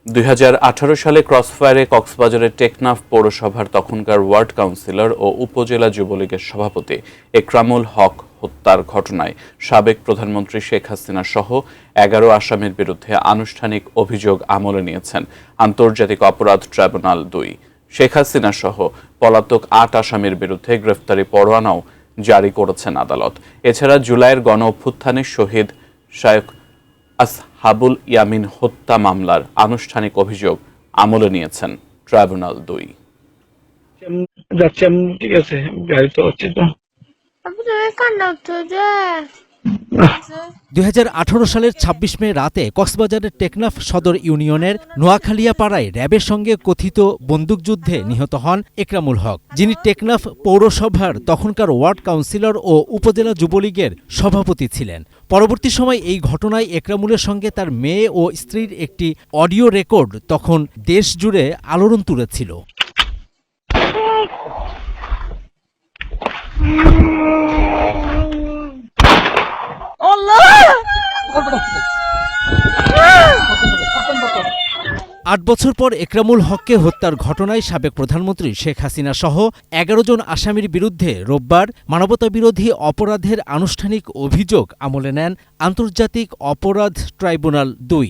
2018 সালে ক্রসফায়ারে কক্সবাজারের টেকনাফ পৌরসভার তখনকার ওয়ার্ড কাউন্সিলর ও উপজেলা যুবলীগের সভাপতি একরামুল হক হত্যার ঘটনায় সাবেক প্রধানমন্ত্রী শেখ হাসিনা সহ 11 আসামির বিরুদ্ধে আনুষ্ঠানিক অভিযোগ আমলে নিয়েছেন আন্তর্জাতিক অপরাধ ট্রাইব্যুনাল 2। শেখ হাসিনা সহ পলাতক 8 আসামির বিরুদ্ধে গ্রেফতারি পরোয়ানাও জারি করেছেন আদালত। এছাড়া জুলাইয়ের গণ অভ্যুত্থানে শহীদ শায়খ আসহাবুল ইয়ামিন হত্যা মামলার আনুষ্ঠানিক অভিযোগ আমলে নিয়েছেন ট্রাইব্যুনাল 2। যাচ্ছি আমি, ঠিক আছে, গাড়ি তো হচ্ছে তো। 2018 সালের 26 মে রাতে কক্সবাজারের টেকনাফ সদর ইউনিয়নের নোয়াখালিয়া পাড়ায় র্যাবের সঙ্গে কথিত বন্দুকযুদ্ধে নিহত হন একরামুল হক, যিনি টেকনাফ পৌরসভার তখনকার ওয়ার্ড কাউন্সিলর ও উপজেলা যুবলীগের সভাপতি ছিলেন। পরবর্তী সময় এই ঘটনায় একরামুলের সঙ্গে তার মেয়ে ও স্ত্রীর একটি অডিও রেকর্ড তখন দেশ জুড়ে আলোড়ন তুলেছিল। আট বছর পর একরামুল হককে হত্যার ঘটনায় সাবেক প্রধানমন্ত্রী শেখ হাসিনা সহ 11 জন আসামির বিরুদ্ধে রোববার মানবতাবিরোধী অপরাধের আনুষ্ঠানিক অভিযোগ আমলে নেন আন্তর্জাতিক অপরাধ ট্রাইব্যুনাল 2।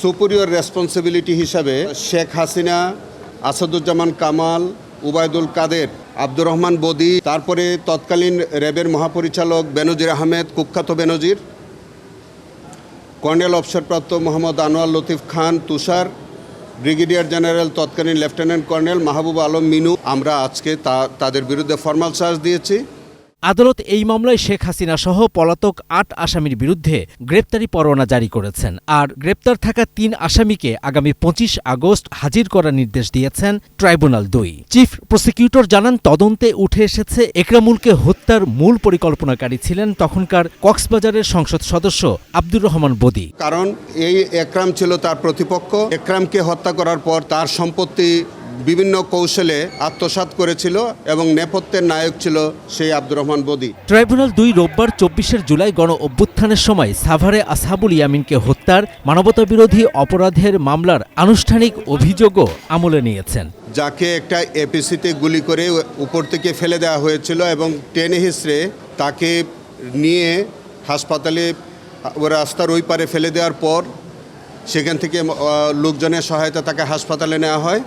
সুপিরিয়র রেসপন্সিবিলিটি হিসাবে শেখ হাসিনা, আসাদুজ্জামান কামাল, উবায়দুল কাদের, আব্দুর রহমান বদি, তারপরে তৎকালীন র্যাবের মহাপরিচালক বেনজির আহমেদ, কুখ্যাত বেনজির, কর্নেল অবসরপ্রাপ্ত মোহাম্মদ আনোয়ার লতিফ খান তুষার, ব্রিগেডিয়ার জেনারেল তৎকালীন লেফটেন্যান্ট কর্নেল মাহবুব আলম মিনু, আমরা আজকে তাদের বিরুদ্ধে ফরমাল চার্জ দিয়েছি। আদালত এই মামলায় শেখ হাসিনা সহ পলাতক 8 আসামির বিরুদ্ধে গ্রেপ্তারি পরোয়ানা জারি করেছেন, আর গ্রেপ্তার থাকা 3 আসামিকে আগামী 25 আগস্ট হাজির করার নির্দেশ দিয়েছেন ট্রাইব্যুনাল 2। চিফ প্রসিকিউটর জানান, তদন্তে উঠে এসেছে একরামুলকে হত্যার মূল পরিকল্পনাকারী ছিলেন তখনকার কক্সবাজারের সংসদ সদস্য আব্দুর রহমান বদি। কারণ এই একরাম ছিল তার প্রতিপক্ষ। একরামকে হত্যা করার পর তার সম্পত্তি বিভিন্ন কৌশলে আত্মসাৎ করেছিল এবং নেপথ্যের নায়ক ছিল সেই আব্দুর রহমান বদি। ট্রাইব্যুনাল 2 রোববার 24 জুলাই গণ অভ্যুত্থানের সময় সাভারে আসহাবুল ইয়ামিনকে হত্যার মানবতাবিরোধী অপরাধের মামলার আনুষ্ঠানিক অভিযোগও আমলে নিয়েছেন। যাকে একটা এপিসিতে গুলি করে উপর থেকে ফেলে দেওয়া হয়েছিল এবং টেনে হিসড়ে তাকে নিয়ে হাসপাতালে রাস্তার ওই পারে ফেলে দেওয়ার পর সেখান থেকে লোকজনের সহায়তা তাকে হাসপাতালে নেওয়া হয়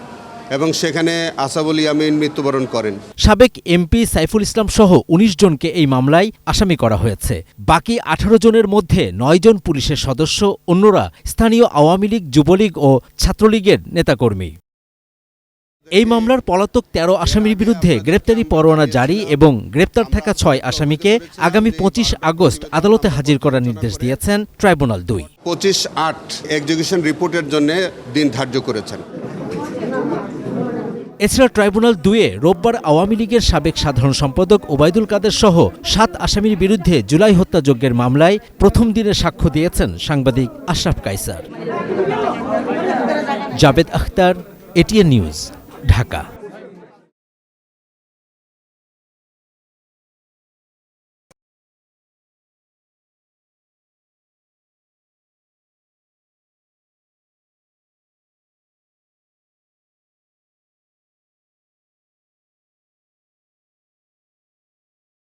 এবং সেখানে আসহাবুল ইয়ামিন মৃত্যুবরণ করেন। সাবেক এমপি সাইফুল ইসলাম সহ 19 জনকে এই মামলায় আসামি করা হয়েছে। বাকি 18 জনের মধ্যে 9 জন পুলিশের সদস্য, অন্যরা স্থানীয় আওয়ামী লীগ, যুবলীগ ও ছাত্রলীগের নেতাকর্মী। এই মামলার পলাতক 13 আসামির বিরুদ্ধে গ্রেপ্তারি পরোয়ানা জারি এবং গ্রেপ্তার থাকা 6 আসামিকে আগামী 25 আগস্ট আদালতে হাজির করার নির্দেশ দিয়েছেন ট্রাইব্যুনাল 2। 25/8 এক্সিকিউশন রিপোর্টের জন্য দিন ধার্য করেছেন। এছাড়া ট্রাইব্যুনাল 2-এ রোববার আওয়ামী লীগের সাবেক সাধারণ সম্পাদক ওবায়দুল কাদের সহ 7 আসামির বিরুদ্ধে জুলাই হত্যাযজ্ঞের মামলায় প্রথম দিনে সাক্ষ্য দিয়েছেন সাংবাদিক আশরাফ কায়সার। Javed Akhtar, ATN News, Dhaka.